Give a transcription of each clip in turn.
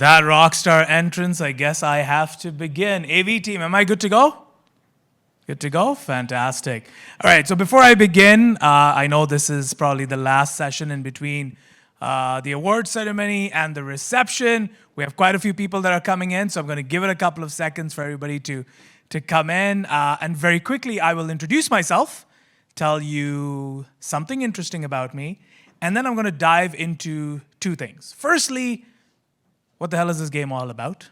that rock star entrance, I guess I have to begin. AV team, am I good to go? Good to go? Fantastic. All right, so before I begin, I know this is probably the last session in between the award ceremony and the reception. We have quite a few people that are coming in, so I'm going to give it a couple of seconds for everybody to come in. And very quickly, I will introduce myself, tell you something interesting about me, and then I'm going to dive into two things. Firstly, what the hell is this game all about?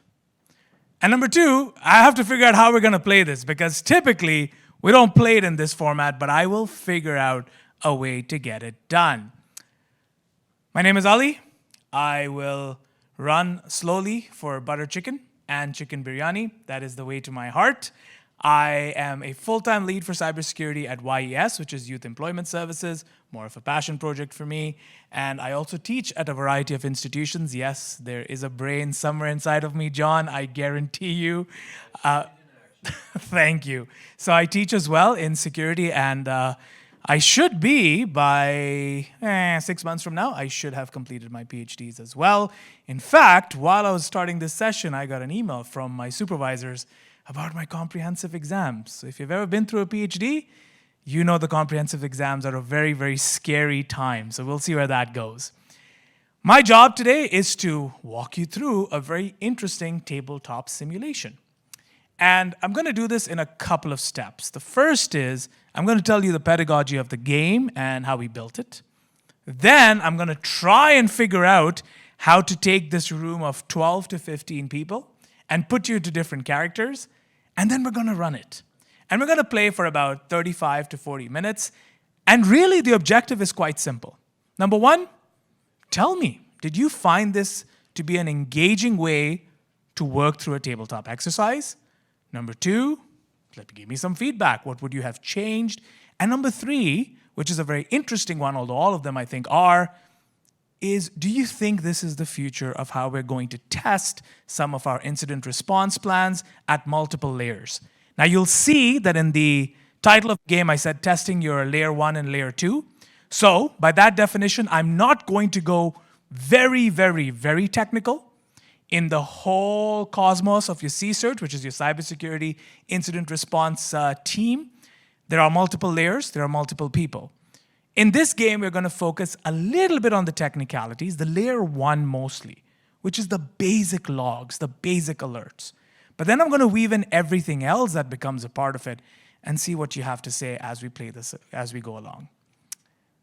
And number two, I have to figure out how we're going to play this, because typically we don't play it in this format, but I will figure out a way to get it done. My name is Ali. I will run slowly for butter chicken and chicken biryani. That is the way to my heart. I am a full-time lead for cybersecurity at YES, which is Youth Employment Services, more of a passion project for me. And I also teach at a variety of institutions. Yes, there is a brain somewhere inside of me, John, I guarantee you. Thank you. So I teach as well in security, and I should be, by 6 months from now, I should have completed my PhDs as well. In fact, while I was starting this session, I got an email from my supervisors about my comprehensive exams. So if you've ever been through a PhD, you know the comprehensive exams are a very, very scary time. So we'll see where that goes. My job today is to walk you through a very interesting tabletop simulation. And I'm going to do this in a couple of steps. The first is I'm going to tell you the pedagogy of the game and how we built it. Then I'm going to try and figure out how to take this room of 12 to 15 people and put you into different characters. And then we're going to run it. And we're going to play for about 35 to 40 minutes. And really, the objective is quite simple. Number one, tell me, did you find this to be an engaging way to work through a tabletop exercise? Number two, give me some feedback. What would you have changed? And number three, which is a very interesting one, although all of them I think are, is do you think this is the future of how we're going to test some of our incident response plans at multiple layers? Now you'll see that in the title of the game I said testing your layer 1 and layer 2. So by that definition, I'm not going to go very, very, very technical in the whole cosmos of your CSIRT, which is your cybersecurity incident response team. There are multiple layers, there are multiple people. In this game, we're going to focus a little bit on the technicalities, the layer 1 mostly, which is the basic logs, the basic alerts. But then I'm going to weave in everything else that becomes a part of it and see what you have to say as we play this, as we go along.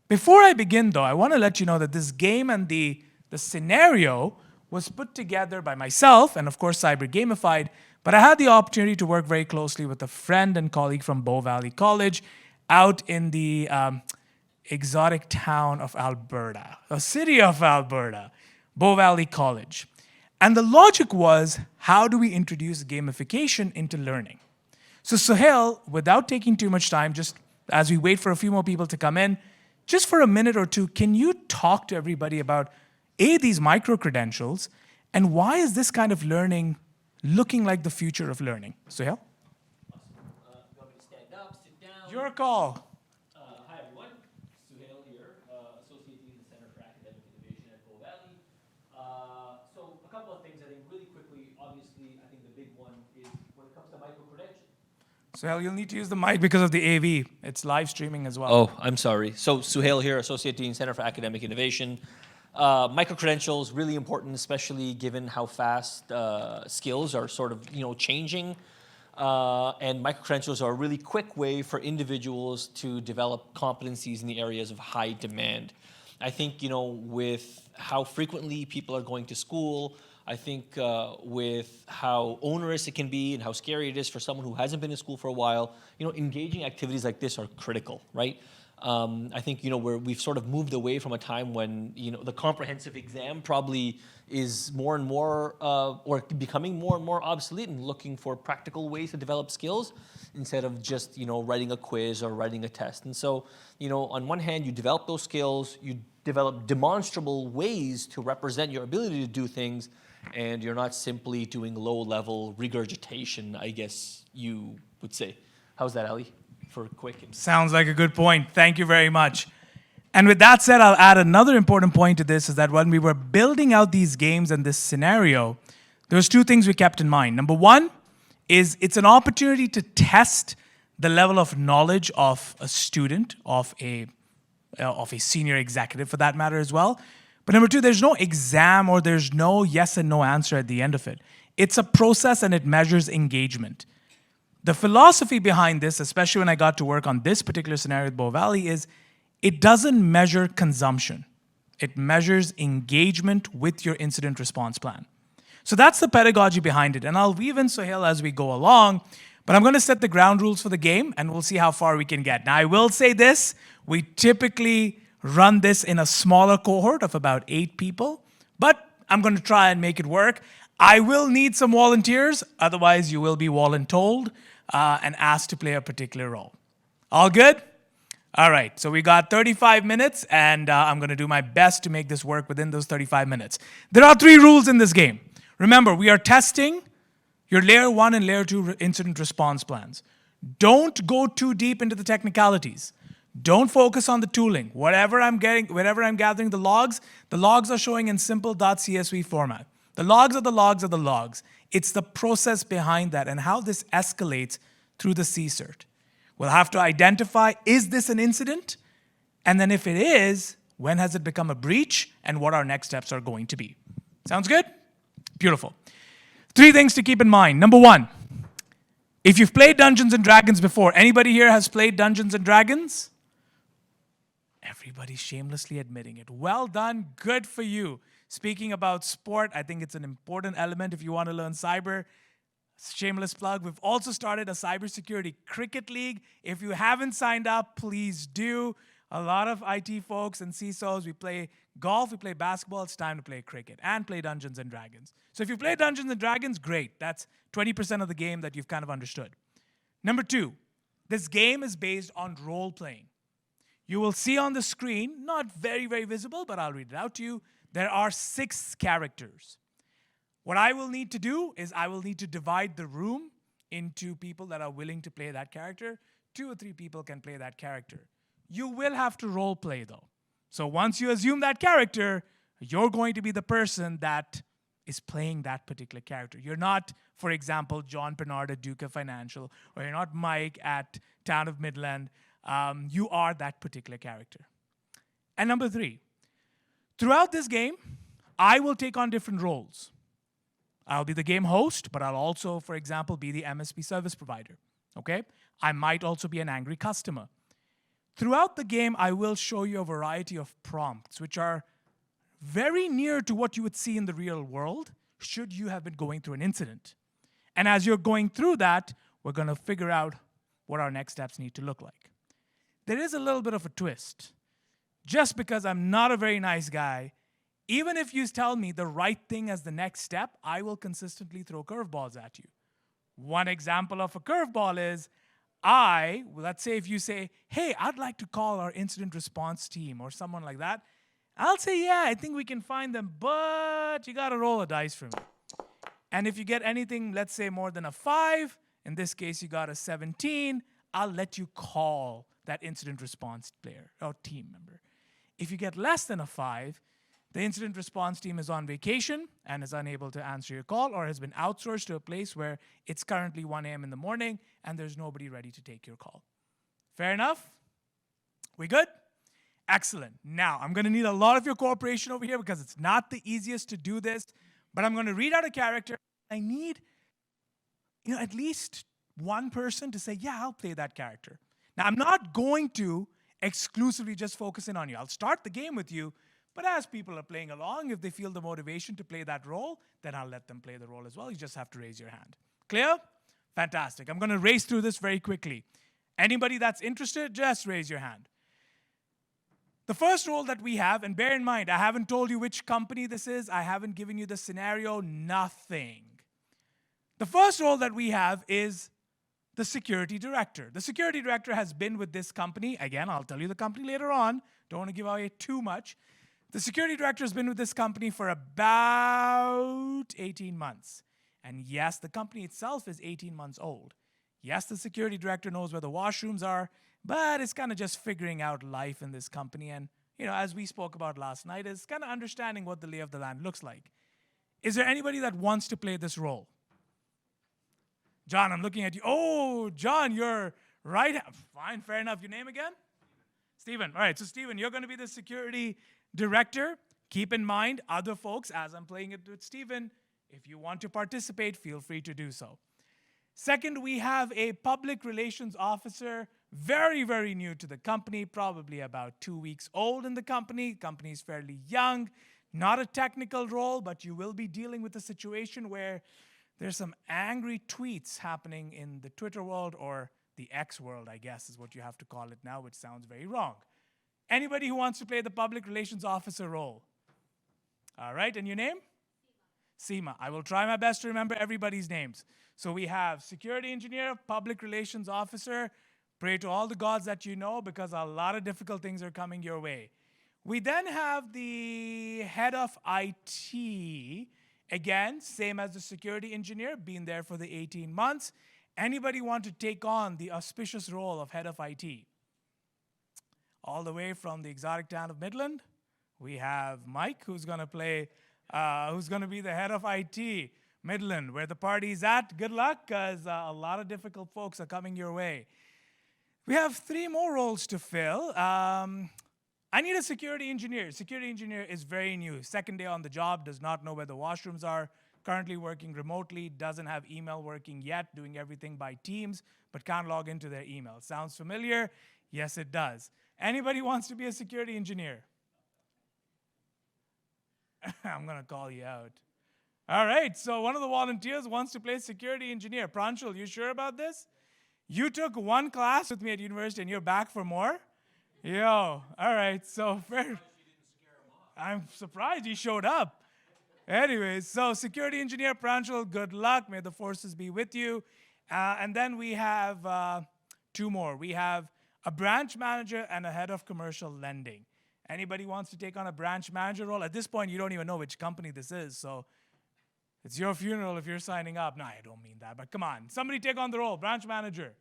Before I begin, though, I want to let you know that this game and the scenario was put together by myself and, of course, Cyber Gamified, but I had the opportunity to work very closely with a friend and colleague from Bow Valley College out in the exotic town of Alberta, a city of Alberta, Bow Valley College. And the logic was, how do we introduce gamification into learning? So Suhail, without taking too much time, just as we wait for a few more people to come in, just for a minute or two, can you talk to everybody about, A, these micro-credentials, and why is this kind of learning looking like the future of learning? Suhail? Awesome. You want me to stand up, sit down? Your call. Hi, everyone. Suhail here, Associate Dean in the Center for Academic Innovation at Bow Valley. So a couple of things, I think, really quickly. Obviously, I think the big one is when it comes to micro-credentials. Suhail, you'll need to use the mic because of the AV. It's live streaming as well. Oh, I'm sorry. So Suhail here, Associate Dean, Center for Academic Innovation. Micro-credentials, really important, especially given how fast skills are sort of, changing. And micro-credentials are a really quick way for individuals to develop competencies in the areas of high demand. I think, with how frequently people are going to school, I think with how onerous it can be and how scary it is for someone who hasn't been in school for a while, engaging activities like this are critical, right? I think, we've sort of moved away from a time when, the comprehensive exam probably is more and more, or becoming more and more obsolete and looking for practical ways to develop skills instead of just, writing a quiz or writing a test. And so, on one hand, you develop those skills, you develop demonstrable ways to represent your ability to do things, and you're not simply doing low-level regurgitation, I guess you would say. How's that, Ali? For quick. Sounds like a good point. Thank you very much. And with that said, I'll add another important point to this, is that when we were building out these games and this scenario, there was two things we kept in mind. Number one is it's an opportunity to test the level of knowledge of a student, of a senior executive for that matter as well. But number two, there's no exam or there's no yes and no answer at the end of it. It's a process and it measures engagement. The philosophy behind this, especially when I got to work on this particular scenario with Bow Valley, is it doesn't measure consumption. It measures engagement with your incident response plan. So that's the pedagogy behind it. And I'll weave in Suhail as we go along, but I'm going to set the ground rules for the game and we'll see how far we can get. Now, I will say this, we typically run this in a smaller cohort of about 8 people, but I'm going to try and make it work. I will need some volunteers, otherwise you will be voluntold and asked to play a particular role. All good? All right, so we got 35 minutes, and I'm going to do my best to make this work within those 35 minutes. There are 3 rules in this game. Remember, we are testing your Layer 1 and Layer 2 incident response plans. Don't go too deep into the technicalities. Don't focus on the tooling. Whenever I'm gathering the logs are showing in simple .csv format. The logs are the logs are the logs. It's the process behind that and how this escalates through the CCERT. We'll have to identify, is this an incident? And then if it is, when has it become a breach? And what our next steps are going to be. Sounds good? Beautiful. 3 things to keep in mind. Number 1, if you've played Dungeons and Dragons before, anybody here has played Dungeons and Dragons? Everybody's shamelessly admitting it. Well done, good for you. Speaking about sport, I think it's an important element if you want to learn cyber. Shameless plug, we've also started a cybersecurity cricket league. If you haven't signed up, please do. A lot of IT folks and CISOs, we play golf, we play basketball, it's time to play cricket and play Dungeons and Dragons. So if you play Dungeons and Dragons, great. That's 20% of the game that you've kind of understood. Number 2, this game is based on role-playing. You will see on the screen, not very, very visible, but I'll read it out to you. There are 6 characters. What I will need to do is I will need to divide the room into people that are willing to play that character. 2 or 3 people can play that character. You will have to role play though. So once you assume that character, you're going to be the person that is playing that particular character. You're not, for example, John Bernard at Duke of Financial, or you're not Mike at Town of Midland. You are that particular character. And number 3, throughout this game, I will take on different roles. I'll be the game host, but I'll also, for example, be the MSP service provider, okay? I might also be an angry customer. Throughout the game, I will show you a variety of prompts, which are very near to what you would see in the real world, should you have been going through an incident. And as you're going through that, we're going to figure out what our next steps need to look like. There is a little bit of a twist. Just because I'm not a very nice guy, even if you tell me the right thing as the next step, I will consistently throw curveballs at you. One example of a curveball is, let's say if you say, hey, I'd like to call our incident response team or someone like that, I'll say, yeah, I think we can find them, but you got to roll a dice for me. And if you get anything, let's say more than a 5, in this case you got a 17, I'll let you call that incident response player or team member. If you get less than a 5, the incident response team is on vacation and is unable to answer your call or has been outsourced to a place where it's currently 1 a.m. in the morning and there's nobody ready to take your call. Fair enough? We good? Excellent. Now, I'm going to need a lot of your cooperation over here because it's not the easiest to do this, but I'm going to read out a character. I need, at least one person to say, yeah, I'll play that character. Now, I'm not going to exclusively just focus in on you. I'll start the game with you, but as people are playing along, if they feel the motivation to play that role, then I'll let them play the role as well. You just have to raise your hand. Clear? Fantastic. I'm going to race through this very quickly. Anybody that's interested, just raise your hand. The first role that we have, and bear in mind, I haven't told you which company this is. I haven't given you the scenario, nothing. The first role that we have is the security director. The security director has been with this company. Again, I'll tell you the company later on. Don't want to give away too much. The security director has been with this company for about 18 months. And yes, the company itself is 18 months old. Yes, the security director knows where the washrooms are, but it's kind of just figuring out life in this company and, as we spoke about last night, is kind of understanding what the lay of the land looks like. Is there anybody that wants to play this role? John, I'm looking at you. Oh, John, you're right. Fine, fair enough. Your name again? Stephen. All right, so Stephen, you're going to be the security director. Keep in mind, other folks, as I'm playing it with Stephen, if you want to participate, feel free to do so. Second, we have a public relations officer, very, very new to the company, probably about 2 weeks old in the company. Company is fairly young, not a technical role, but you will be dealing with a situation where there's some angry tweets happening in the Twitter world, or the X world, I guess is what you have to call it now, which sounds very wrong. Anybody who wants to play the public relations officer role? All right, and your name? Seema. I will try my best to remember everybody's names. So we have security engineer, public relations officer. Pray to all the gods that you know, because a lot of difficult things are coming your way. We then have the head of IT. Again, same as the security engineer, been there for the 18 months. Anybody want to take on the auspicious role of head of IT? All the way from the exotic town of Midland, we have Mike, who's going to play, who's going to be the head of IT, Midland, where the party's at. Good luck, because a lot of difficult folks are coming your way. We have 3 more roles to fill. I need a security engineer. Security engineer is very new. Second day on the job, does not know where the washrooms are, currently working remotely, doesn't have email working yet, doing everything by Teams, but can't log into their email. Sounds familiar? Yes, it does. Anybody wants to be a security engineer? I'm going to call you out. All right, so one of the volunteers wants to play security engineer. Pranshul, you sure about this? You took 1 class with me at university and you're back for more? Yo, all right, so fair. I'm surprised he showed up. Anyways, so security engineer Pranshul, good luck. May the forces be with you. And then we have 2 more. We have a branch manager and a head of commercial lending. Anybody wants to take on a branch manager role? At this point, you don't even know which company this is, so it's your funeral if you're signing up. No, I don't mean that, but come on. Somebody take on the role, branch manager.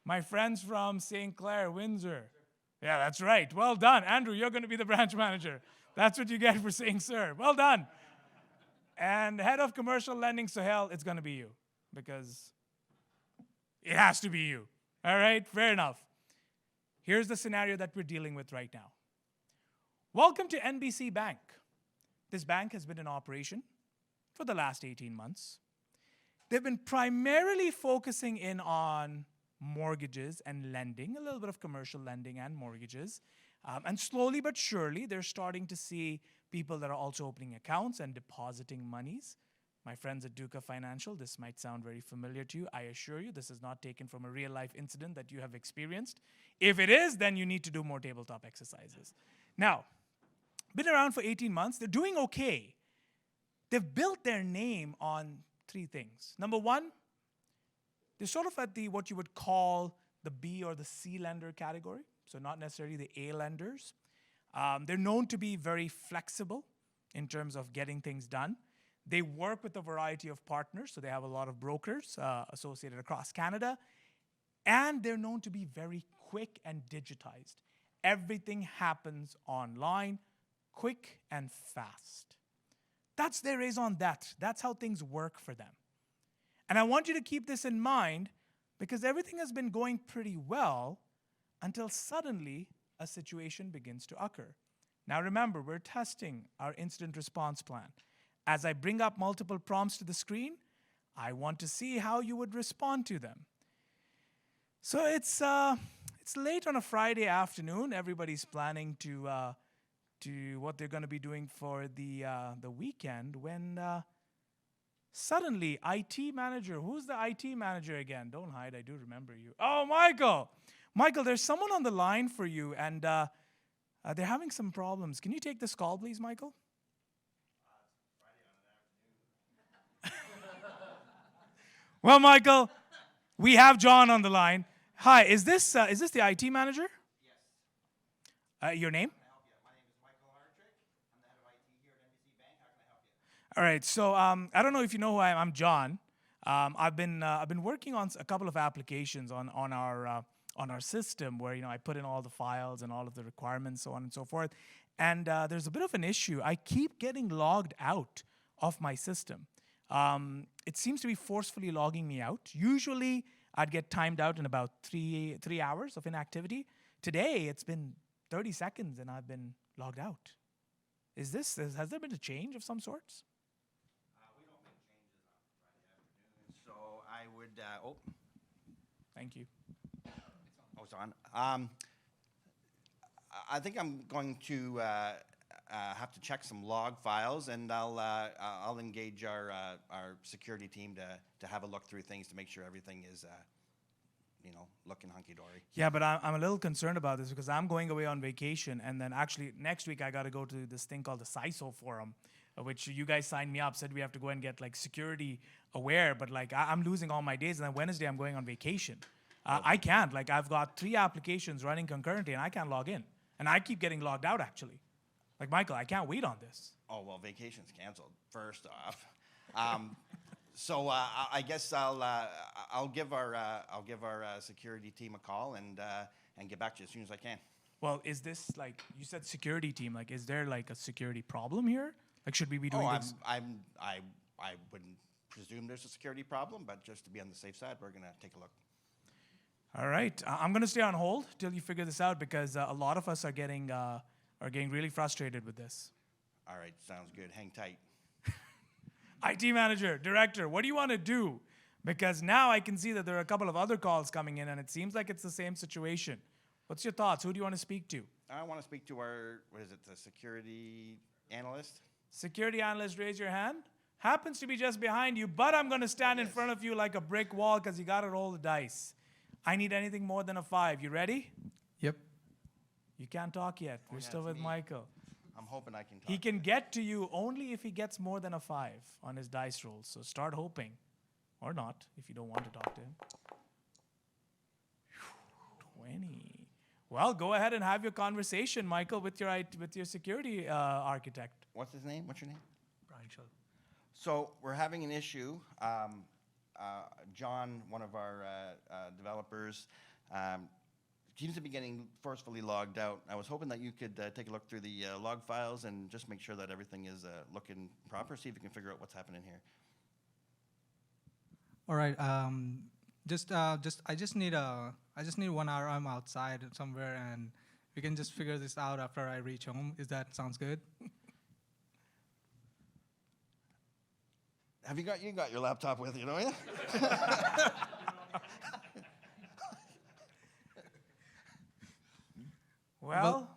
My friends from St. Clair, Windsor. Yeah, that's right. Well done. Andrew, you're going to be the branch manager. That's what you get for saying sir. Well done. And head of commercial lending, Sohail, it's going to be you, because it has to be you. All right, fair enough. Here's the scenario that we're dealing with right now. Welcome to NBC Bank. This bank has been in operation for the last 18 months. They've been primarily focusing in on mortgages and lending, a little bit of commercial lending and mortgages. And slowly but surely, they're starting to see people that are also opening accounts and depositing monies. My friends at Duca Financial, this might sound very familiar to you. I assure you, this is not taken from a real-life incident that you have experienced. If it is, then you need to do more tabletop exercises. Now, been around for 18 months. They're doing okay. They've built their name on 3 things. Number 1, they're sort of at the what you would call the B or the C lender category, so not necessarily the A lenders. They're known to be very flexible in terms of getting things done. They work with a variety of partners, so they have a lot of brokers associated across Canada. And they're known to be very quick and digitized. Everything happens online, quick and fast. That's their raison d'etre. That's how things work for them. And I want you to keep this in mind, because everything has been going pretty well until suddenly a situation begins to occur. Now remember, we're testing our incident response plan. As I bring up multiple prompts to the screen, I want to see how you would respond to them. So it's late on a Friday afternoon. Everybody's planning to what they're going to be doing for the weekend, when suddenly IT manager, who's the IT manager again? Don't hide, I do remember you. Oh, Michael! Michael, there's someone on the line for you, and they're having some problems. Can you take this call, please, Michael? Well, Michael, we have John on the line. Hi, is this the IT manager? Yes. Your name? Can I help you? My name is Michael Hardrick. I'm the head of IT here at NBC Bank. How can I help you? All right, so I don't know if you know who I am. I'm John. I've been working on a couple of applications on on our system where I put in all the files and all of the requirements, so on and so forth. And there's a bit of an issue. I keep getting logged out of my system. It seems to be forcefully logging me out. Usually, I'd get timed out in about three hours of inactivity. Today, it's been 30 seconds and I've been logged out. Has there been a change of some sorts? We don't make changes on Friday afternoon, so I would, Thank you. oh, it's on. I think I'm going to have to check some log files, and I'll engage our security team to have a look through things to make sure everything is, looking hunky-dory. Yeah, but I'm a little concerned about this because I'm going away on vacation, and then actually next week I got to go to this thing called the CISO forum, which you guys signed me up, said we have to go and get security aware, but I'm losing all my days, and then Wednesday I'm going on vacation. I can't. I've got 3 applications running concurrently, and I can't log in, and I keep getting logged out actually. Michael, I can't wait on this. Oh, well, vacation's canceled, first off. So I guess I'll give our security team a call and get back to you as soon as I can. Well, is this you said security team? Is there a security problem here? Should we be doing this? I wouldn't presume there's a security problem, but just to be on the safe side, we're gonna take a look. All right, I'm gonna stay on hold till you figure this out because a lot of us are getting really frustrated with this. All right, sounds good. Hang tight. IT manager, director, what do you want to do? Because now I can see that there are a couple of other calls coming in, and it seems like it's the same situation. What's your thoughts? Who do you want to speak to? I want to speak to our, the security analyst? Security analyst, raise your hand. Happens to be just behind you, but I'm going to stand in front of you like a brick wall because you got to roll the dice. I need anything more than a 5. You ready? Yep. You can't talk yet. We're still with me. Michael. I'm hoping I can talk. He can get to you only if he gets more than a 5 on his dice roll. So start hoping. Or not, if you don't want to talk to him. 20. Well, go ahead and have your conversation, Michael, with your security architect. What's his name? What's your name? Brian Schultz. So we're having an issue. John, one of our developers, seems to be getting forcefully logged out. I was hoping that you could take a look through the log files and just make sure that everything is looking proper. See if you can figure out what's happening here. All right. I just need 1 hour. I'm outside somewhere, and we can just figure this out after I reach home. Is that sounds good? Have you got your laptop with you, don't you? Well,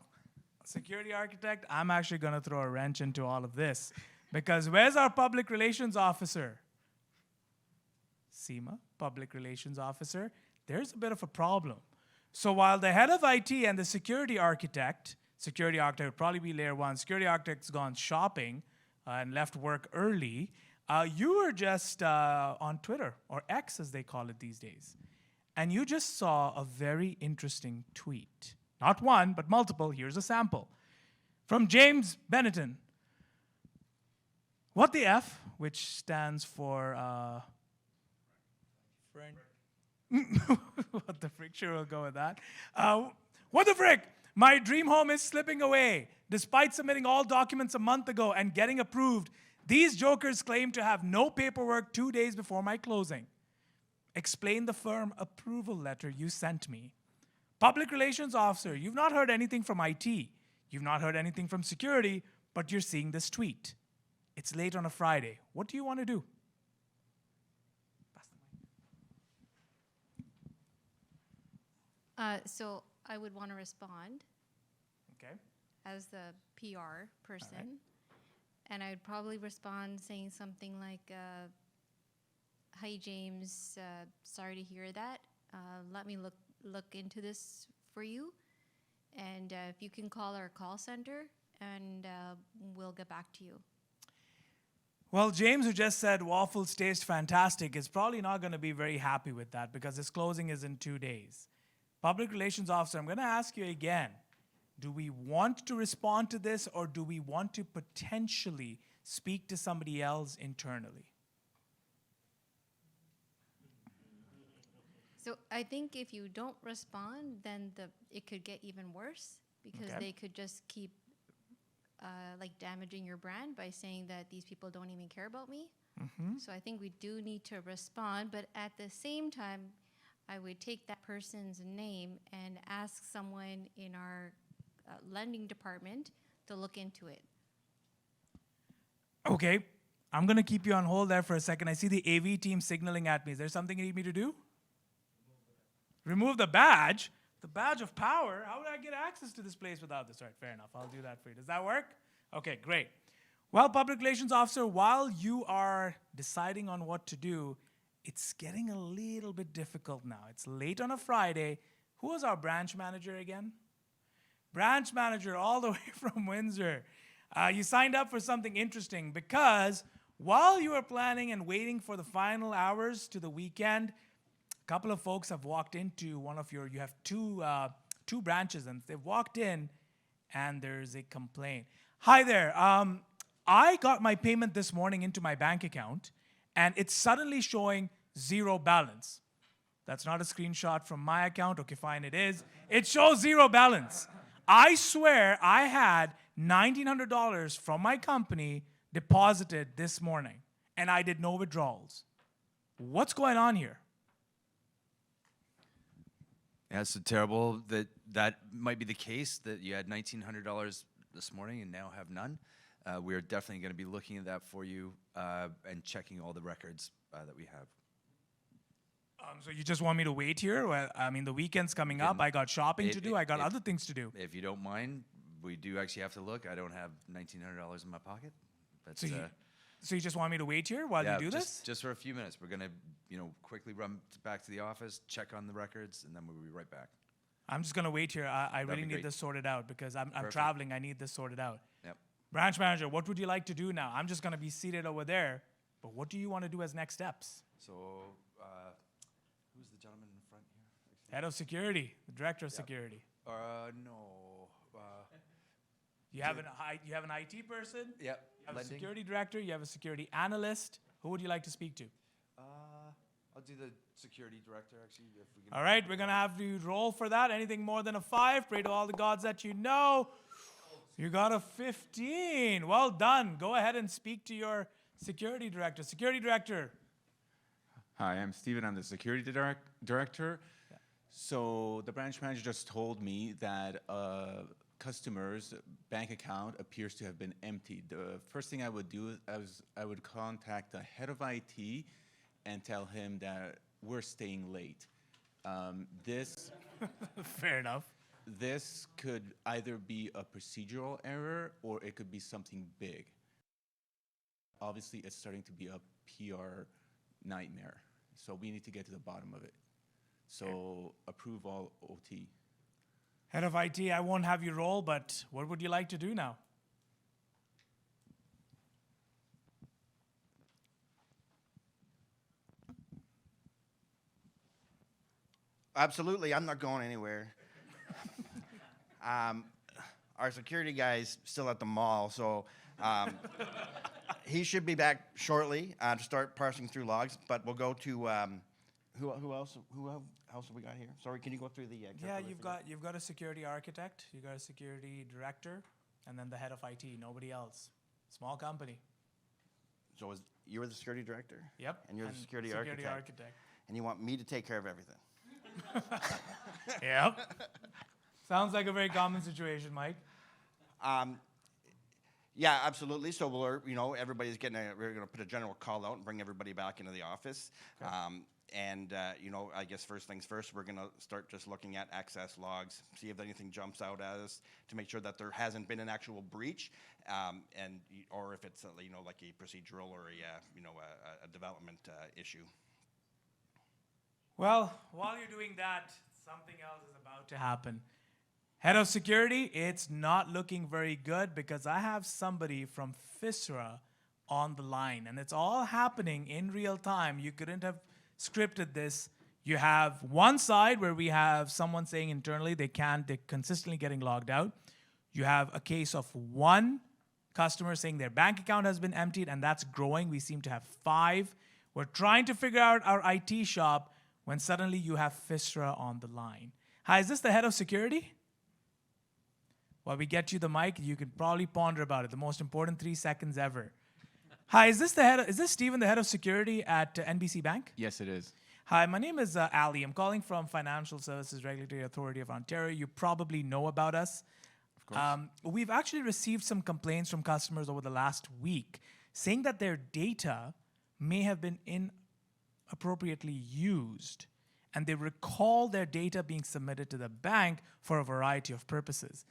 security architect, I'm actually going to throw a wrench into all of this. Because where's our public relations officer? SEMA, public relations officer. There's a bit of a problem. So while the head of IT and the security architect would probably be layer 1, security architect's gone shopping and left work early, you were just on Twitter, or X as they call it these days. And you just saw a very interesting tweet. Not one, but multiple. Here's a sample. From James Benetton. What the F, which stands for... what the frick? Sure, we'll go with that. What the frick? My dream home is slipping away. Despite submitting all documents a month ago and getting approved, these jokers claim to have no paperwork 2 days before my closing. Explain the firm approval letter you sent me. Public relations officer, you've not heard anything from IT. You've not heard anything from security, but you're seeing this tweet. It's late on a Friday. What do you want to do? Pass the mic. So I would want to respond Okay. as the PR person. And I would probably respond saying something like, hi, James, sorry to hear that. Let me look into this for you. And if you can call our call center, and we'll get back to you. Well, James, who just said waffles taste fantastic, is probably not going to be very happy with that because his closing is in 2 days. Public relations officer, I'm going to ask you again. Do we want to respond to this, or do we want to potentially speak to somebody else internally? So I think if you don't respond, then it could get even worse because Okay. they could just keep like damaging your brand by saying that these people don't even care about me. So I think we do need to respond, but at the same time, I would take that person's name and ask someone in our lending department to look into it. Okay, I'm going to keep you on hold there for a second. I see the AV team signaling at me. Is there something you need me to do? Remove the badge? The badge of power? How would I get access to this place without this? All right, fair enough. I'll do that for you. Does that work? Okay, great. Well, Public Relations Officer, while you are deciding on what to do, it's getting a little bit difficult now. It's late on a Friday. Who was our branch manager again? Branch manager all the way from Windsor. You signed up for something interesting because while you were planning and waiting for the final hours to the weekend, a couple of folks have walked into one of you have two branches, and they've walked in and there's a complaint. Hi there. I got my payment this morning into my bank account and it's suddenly showing zero balance. That's not a screenshot from my account. Okay, fine, it is. It shows zero balance. I swear I had $1,900 from my company deposited this morning, and I did no withdrawals. What's going on here? Yeah, it's terrible that might be the case, that you had $1,900 this morning and now have none. We're definitely going to be looking at that for you and checking all the records that we have. So you just want me to wait here? Well, I mean, the weekend's coming up. I got shopping to do. I got other things to do. If you don't mind, we do actually have to look. I don't have $1,900 in my pocket. But, So you just want me to wait here while yeah, you do this? just for a few minutes. We're going to, quickly run back to the office, check on the records, and then we'll be right back. I'm just going to wait here. I really be need great. this sorted out because I'm Perfect. traveling. I need this sorted out. Yep. Branch manager, what would you like to do now? I'm just going to be seated over there. But what do you want to do as next steps? So, who's the gentleman in front here? Head of security, the director of security. No. You have an IT person. Yep. You have a Lending. security director. You have a security analyst. Who would you like to speak to? I'll do the security director, actually, if we can. All right, we're gonna have to roll for that. Anything more than a 5, pray to all the gods that you know. You got a 15. Well done. Go ahead and speak to your security director. Security director. Hi, I'm Steven. I'm the security director. So the branch manager just told me that customer's bank account appears to have been emptied. The first thing I would do is I would contact the head of IT and tell him that we're staying late. This Fair enough. this could either be a procedural error or it could be something big. Obviously, it's starting to be a PR nightmare. So we need to get to the bottom of it. So approve all OT. Head of IT, I won't have you roll, but what would you like to do now? Absolutely, I'm not going anywhere. Our security guy's still at the mall, so he should be back shortly to start parsing through logs. But we'll go to who else? Who else have we got here? Sorry, can you go through the? Yeah, you've got a security architect, you got a security director, and then the head of IT. Nobody else. Small company. So you were the security director? Yep. And you're the security architect. And you want me to take care of everything? Yep. Sounds like a very common situation, Mike. Yeah, absolutely. So everybody's we're going to put a general call out and bring everybody back into the office. Okay. I guess first things first, we're going to start just looking at access logs, see if anything jumps out at us to make sure that there hasn't been an actual breach, or if it's like a procedural or a development issue. Well, while you're doing that, something else is about to happen. Head of security, it's not looking very good because I have somebody from FISRA on the line, and it's all happening in real time. You couldn't have scripted this. You have one side where we have someone saying internally they're consistently getting logged out. You have a case of one customer saying their bank account has been emptied, and that's growing. We seem to have 5. We're trying to figure out our IT shop. when suddenly you have FISRA on the line. Hi, is this the head of security? While we get you the mic, you could probably ponder about it. The most important 3 seconds ever. Hi, is this Stephen, the head of security at NBC Bank? Yes, it is. Hi, my name is Ali. I'm calling from Financial Services Regulatory Authority of Ontario. You probably know about us. Of course. We've actually received some complaints from customers over the last week saying that their data may have been inappropriately used, and they recall their data being submitted to the bank for a variety of purposes.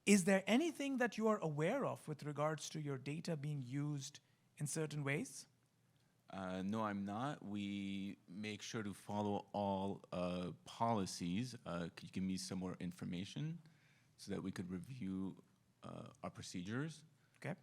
Is there anything that you are aware of with regards to your data being used in certain ways? No, I'm not. We make sure to follow all policies. Could you give me some more information so that we could review our procedures? Okay.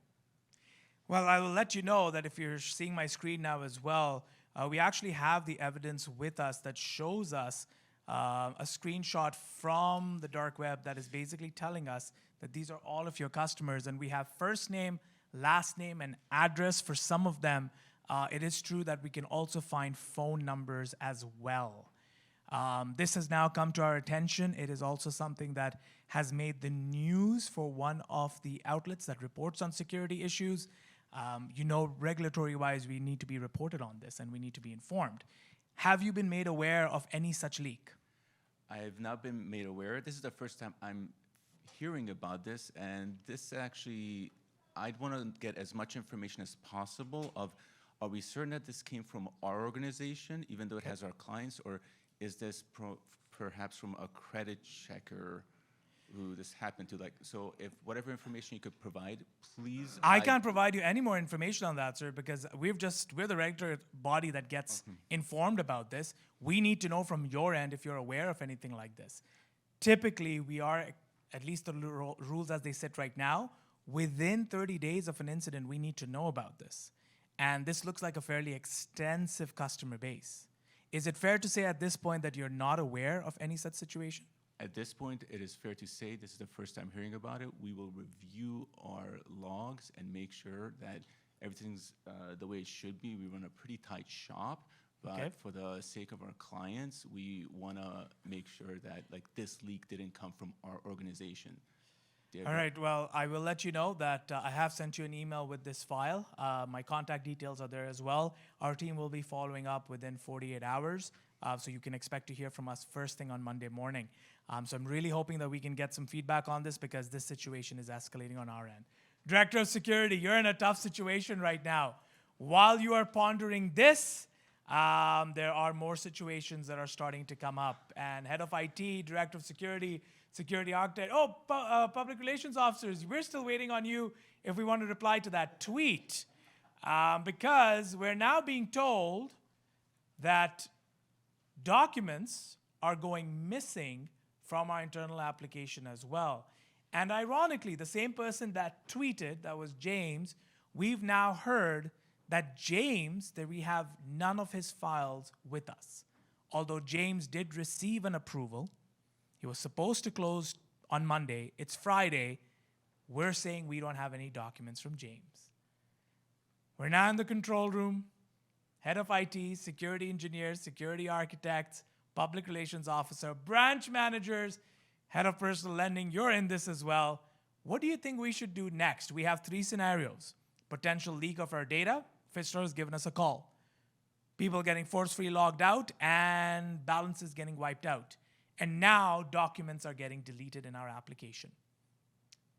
Well, I will let you know that if you're seeing my screen now as well, we actually have the evidence with us that shows us a screenshot from the dark web that is basically telling us that these are all of your customers, and we have first name, last name, and address for some of them. It is true that we can also find phone numbers as well. This has now come to our attention. It is also something that has made the news for one of the outlets that reports on security issues. Regulatory-wise, we need to be reported on this and we need to be informed. Have you been made aware of any such leak? I have not been made aware. This is the first time I'm hearing about this, and this actually, I'd want to get as much information as possible of, are we certain that this came from our organization, even though it has our clients, or is this perhaps from a credit checker who this happened to? So if whatever information you could provide, please. I can't provide you any more information on that, sir, because we're the regulatory body that gets informed about this. We need to know from your end if you're aware of anything like this. Typically, we are, at least the rules as they sit right now, within 30 days of an incident, we need to know about this. And this looks like a fairly extensive customer base. Is it fair to say at this point that you're not aware of any such situation? At this point, it is fair to say this is the first time hearing about it. We will review our logs and make sure that everything's the way it should be. We run a pretty tight shop, but for the sake of our clients, we want to make sure that this leak didn't come from our organization. All right, well, I will let you know that I have sent you an email with this file. My contact details are there as well. Our team will be following up within 48 hours, so you can expect to hear from us first thing on Monday morning. So I'm really hoping that we can get some feedback on this because this situation is escalating on our end. Director of Security, you're in a tough situation right now. While you are pondering this, there are more situations that are starting to come up. And Head of IT, Director of Security, Security Architect, Public Relations Officers, we're still waiting on you if we want to reply to that tweet. Because we're now being told that documents are going missing from our internal application as well. And ironically, the same person that tweeted, that was James, we've now heard that that we have none of his files with us. Although James did receive an approval, he was supposed to close on Monday. It's Friday. We're saying we don't have any documents from James. We're now in the control room. Head of IT, security engineers, security architects, public relations officer, branch managers, head of personal lending, you're in this as well. What do you think we should do next? We have 3 scenarios. Potential leak of our data. FISRA has given us a call. People getting forcefully logged out and balances getting wiped out. And now documents are getting deleted in our application.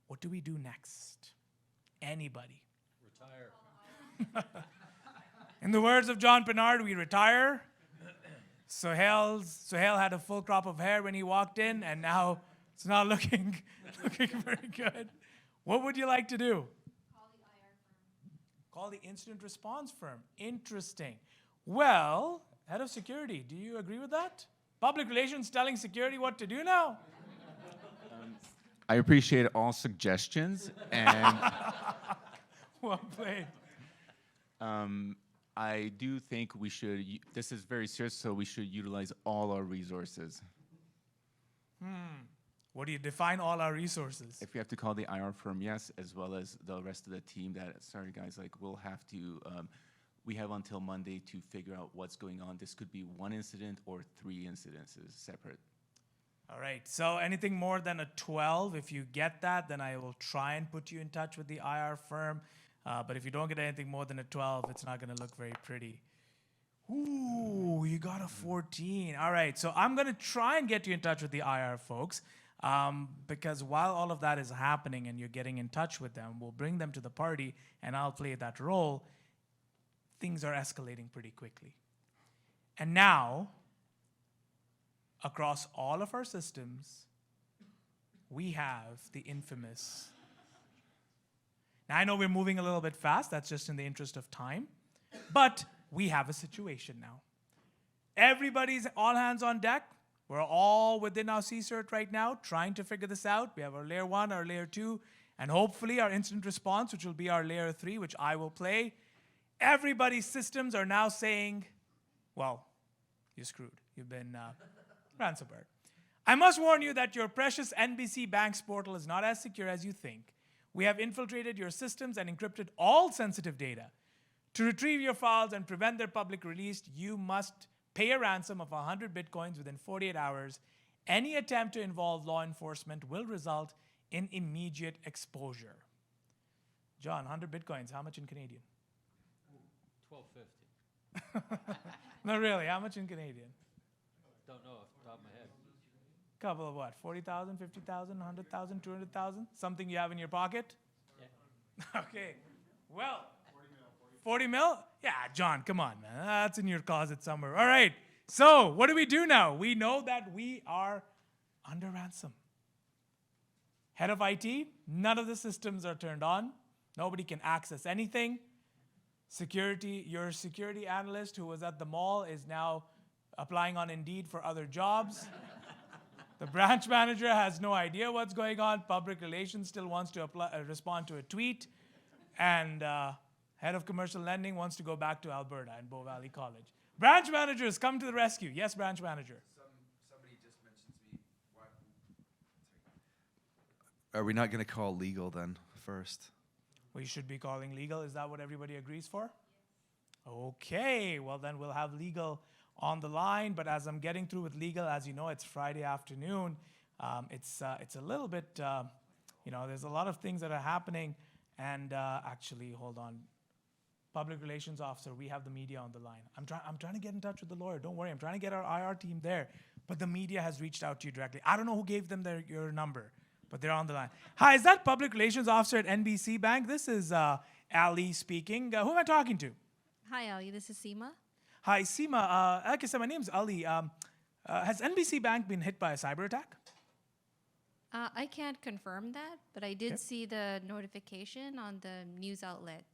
What do we do next? Anybody? Retire. In the words of John Pennard, we retire. Suhail had a full crop of hair when he walked in, and now it's not looking very good. What would you like to do? Call the IR firm. Call the incident response firm. Interesting. Well, head of security, do you agree with that? Public relations telling security what to do now? I appreciate all suggestions, and Well played. I do think we should, this is very serious, so we should utilize all our resources. What do you define all our resources? If we have to call the IR firm, yes, as well as the rest of the team that, sorry guys, we'll have to we have until Monday to figure out what's going on. This could be one incident or 3 incidences separate. All right, so anything more than a 12, if you get that, then I will try and put you in touch with the IR firm. But if you don't get anything more than a 12, it's not going to look very pretty. Ooh, you got a 14. All right, so I'm going to try and get you in touch with the IR folks because while all of that is happening and you're getting in touch with them, we'll bring them to the party and I'll play that role. Things are escalating pretty quickly. And now, across all of our systems, we have the infamous. Now, I know we're moving a little bit fast. That's just in the interest of time. But we have a situation now. Everybody's all hands on deck. We're all within our CSIRT right now trying to figure this out. We have our layer 1, our layer 2, and hopefully our incident response, which will be our layer 3, which I will play. Everybody's systems are now saying, well, you're screwed. You've been ransomware. I must warn you that your precious NBC Banks portal is not as secure as you think. We have infiltrated your systems and encrypted all sensitive data. To retrieve your files and prevent their public release, you must pay a ransom of 100 bitcoins within 48 hours. Any attempt to involve law enforcement will result in immediate exposure. John, 100 bitcoins, how much in Canadian? $12.50. No, really, how much in Canadian? Don't know off the top of my head. Couple of what? 40,000, 50,000, 100,000, 200,000? Something you have in your pocket? Yeah. Okay. Well, 40 mil? Yeah, John, come on, man. That's in your closet somewhere. All right. So, what do we do now? We know that we are under ransom. Head of IT, none of the systems are turned on. Nobody can access anything. Security, your security analyst who was at the mall is now applying on Indeed for other jobs. The branch manager has no idea what's going on. Public relations still wants to respond to a tweet. And head of commercial lending wants to go back to Alberta and Bow Valley College. Branch managers, come to the rescue. Yes, branch manager. Somebody just mentioned to me, what? Are we not going to call legal then first? We should be calling legal. Is that what everybody agrees for? Okay, well then we'll have legal on the line. But as I'm getting through with legal, as you know, it's Friday afternoon. It's a little bit, there's a lot of things that are happening. And actually, hold on. Public relations officer, we have the media on the line. I'm trying to get in touch with the lawyer. Don't worry, I'm trying to get our IR team there. But the media has reached out to you directly. I don't know who gave them your number, but they're on the line. Hi, is that public relations officer at NBC Bank? This is Ali speaking. Who am I talking to? Hi, Ali. This is Seema. Hi, Seema. Okay, so my name's Ali. Has NBC Bank been hit by a cyber attack? I can't confirm that, but I did see the notification on the news outlet.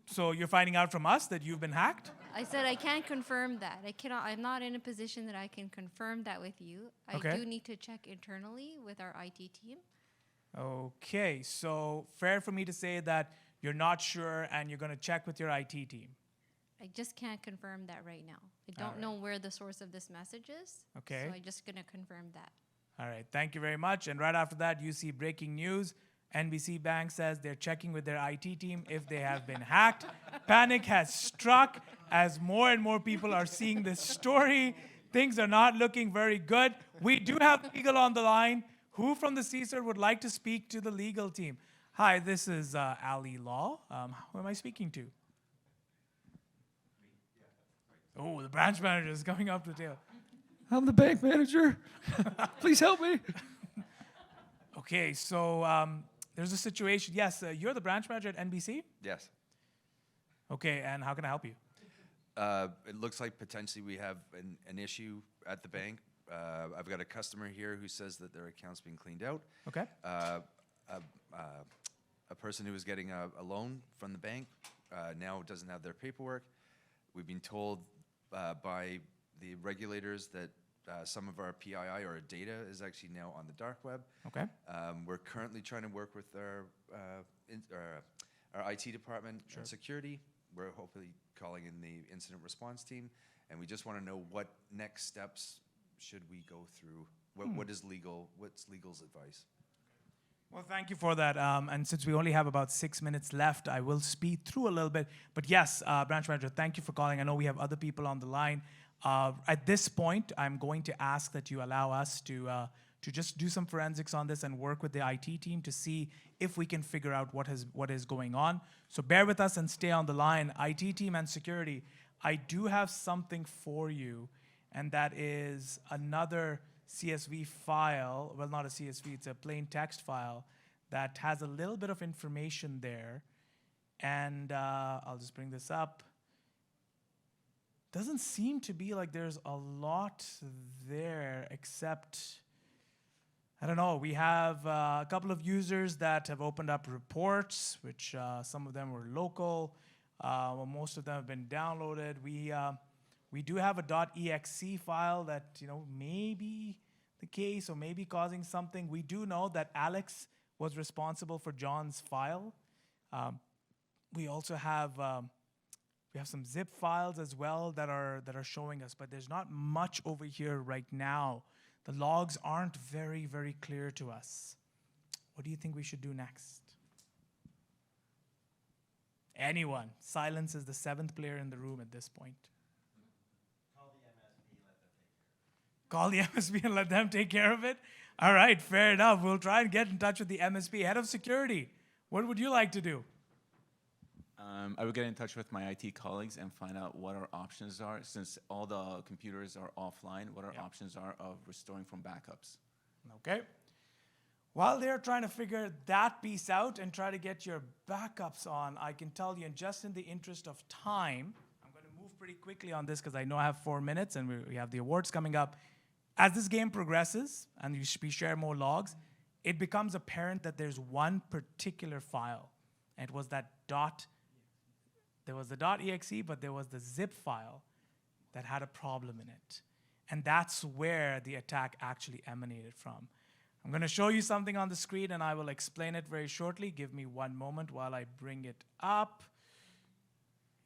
So you're finding out from us that you've been hacked? I said I can't confirm that. I'm not in a position that I can confirm that with you. I do need to check internally with our IT team. Okay, so fair for me to say that you're not sure and you're going to check with your IT team. I just can't confirm that right now. I don't know where the source of this message is. Okay. So I'm just going to confirm that. All right, thank you very much. And right after that, you see breaking news. NBC Bank says they're checking with their IT team if they have been hacked. Panic has struck as more and more people are seeing this story. Things are not looking very good. We do have legal on the line. Who from the CSIRT would like to speak to the legal team? Hi, this is Ali Law. Who am I speaking to? Oh, the branch manager is coming up to the table. I'm the bank manager. Please help me. Okay, so there's a situation. Yes, you're the branch manager at NBC? Yes. Okay, and how can I help you? It looks like potentially we have an issue at the bank. I've got a customer here who says that their account's being cleaned out. Okay. A person who was getting a loan from the bank now doesn't have their paperwork. We've been told by the regulators that some of our PII or our data is actually now on the dark web. Okay. We're currently trying to work with our IT department and security. We're hopefully calling in the incident response team, and we just want to know what next steps should we go through. What is legal? What's legal's advice? Well, thank you for that. And since we only have about 6 minutes left, I will speed through a little bit. But yes, Branch Manager, thank you for calling. I know we have other people on the line. At this point, I'm going to ask that you allow us to just do some forensics on this and work with the IT team to see if we can figure out what is going on. So bear with us and stay on the line. IT team and security, I do have something for you, and that is another CSV file. Well, not a CSV, it's a plain text file that has a little bit of information there. And I'll just bring this up. Doesn't seem to be like there's a lot there, except, I don't know, we have a couple of users that have opened up reports, which some of them were local. Well, most of them have been downloaded. We do have a .exe file that, may be the case or may be causing something. We do know that Alex was responsible for John's file. We also have some zip files as well that are showing us, but there's not much over here right now. The logs aren't very, very clear to us. What do you think we should do next? Anyone? Silence is the 7th player in the room at this point. Call the MSP and let them take care of it? All right, fair enough. We'll try and get in touch with the MSP. Head of security, what would you like to do? I would get in touch with my IT colleagues and find out what our options are, since all the computers are offline, what our options are of restoring from backups. Okay. While they're trying to figure that piece out and try to get your backups on, I can tell you, and just in the interest of time, I'm going to move pretty quickly on this because I know I have 4 minutes and we have the awards coming up. As this game progresses and we share more logs, it becomes apparent that there's one particular file. And it was that there was the .exe, but there was the zip file that had a problem in it. And that's where the attack actually emanated from. I'm going to show you something on the screen, and I will explain it very shortly. Give me one moment while I bring it up.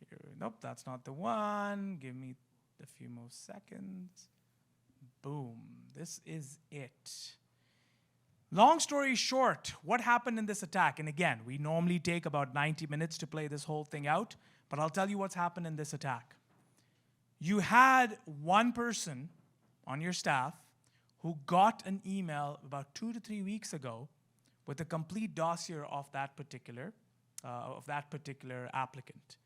Here, nope, that's not the one. Give me a few more seconds. Boom. This is it. Long story short, what happened in this attack? And again, we normally take about 90 minutes to play this whole thing out, but I'll tell you what's happened in this attack. You had one person on your staff who got an email about 2 to 3 weeks ago with a complete dossier of that particular applicant.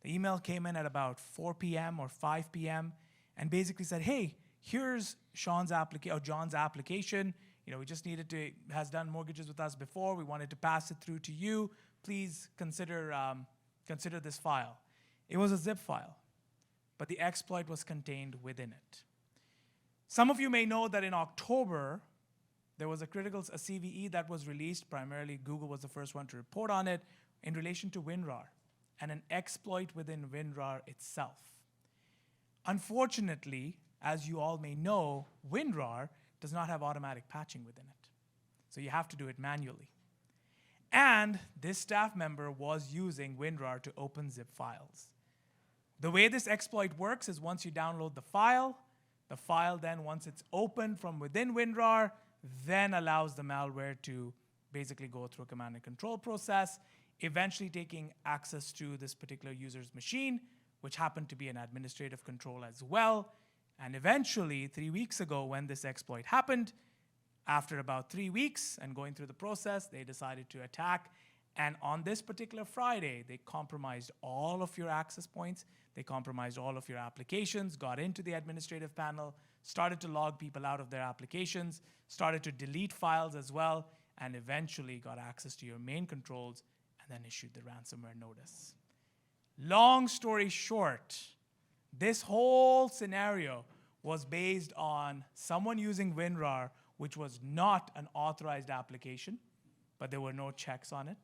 The email came in at about 4 p.m. or 5 p.m. and basically said, hey, here's John's application. We just has done mortgages with us before. We wanted to pass it through to you. Please consider this file. It was a zip file, but the exploit was contained within it. Some of you may know that in October, there was a CVE that was released. Primarily, Google was the first one to report on it in relation to WinRAR and an exploit within WinRAR itself. Unfortunately, as you all may know, WinRAR does not have automatic patching within it. So you have to do it manually. And this staff member was using WinRAR to open zip files. The way this exploit works is once you download the file then, once it's opened from within WinRAR, then allows the malware to basically go through a command and control process, eventually taking access to this particular user's machine, which happened to be an administrative control as well. And eventually, 3 weeks ago, when this exploit happened, after about 3 weeks and going through the process, they decided to attack. And on this particular Friday, they compromised all of your access points. They compromised all of your applications, got into the administrative panel, started to log people out of their applications, started to delete files as well, and eventually got access to your main controls and then issued the ransomware notice. Long story short, this whole scenario was based on someone using WinRAR, which was not an authorized application, but there were no checks on it.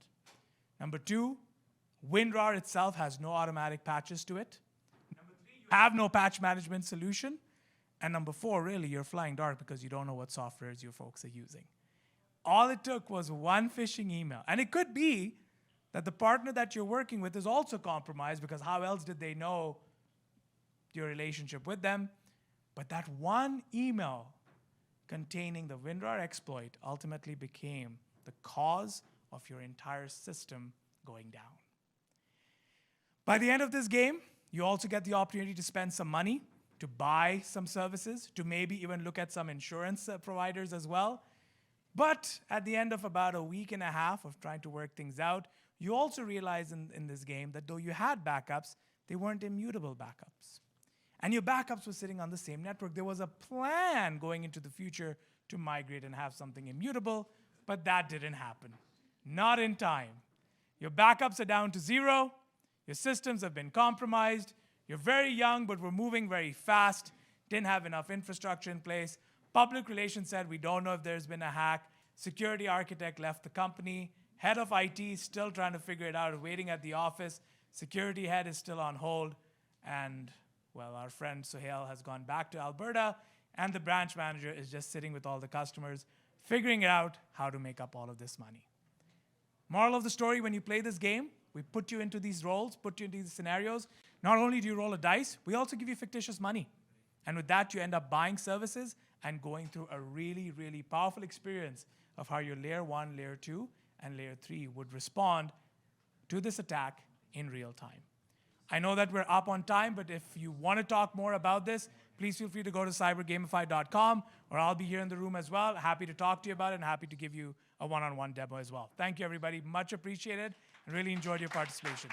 Number 2, WinRAR itself has no automatic patches to it. Number 3, you have no patch management solution. And number 4, really, you're flying dark because you don't know what softwares your folks are using. All it took was one phishing email. And it could be that the partner that you're working with is also compromised, because how else did they know your relationship with them? But that one email containing the WinRAR exploit ultimately became the cause of your entire system going down. By the end of this game, you also get the opportunity to spend some money, to buy some services, to maybe even look at some insurance providers as well. But at the end of about a week and a half of trying to work things out, you also realize in this game that though you had backups, they weren't immutable backups. And your backups were sitting on the same network. There was a plan going into the future to migrate and have something immutable, but that didn't happen. Not in time. Your backups are down to 0. Your systems have been compromised. You're very young, but we're moving very fast. Didn't have enough infrastructure in place. Public relations said, we don't know if there's been a hack. Security architect left the company. Head of IT still trying to figure it out, waiting at the office. Security head is still on hold. And, well, our friend Suhail has gone back to Alberta, and the branch manager is just sitting with all the customers, figuring out how to make up all of this money. Moral of the story, when you play this game, we put you into these roles, put you into these scenarios. Not only do you roll a dice, we also give you fictitious money. And with that, you end up buying services and going through a really, really powerful experience of how your layer 1, layer 2, and layer 3 would respond to this attack in real time. I know that we're up on time, but if you want to talk more about this, please feel free to go to cybergamified.com, or I'll be here in the room as well. Happy to talk to you about it and happy to give you a one-on-one demo as well. Thank you, everybody. Much appreciated. I really enjoyed your participation.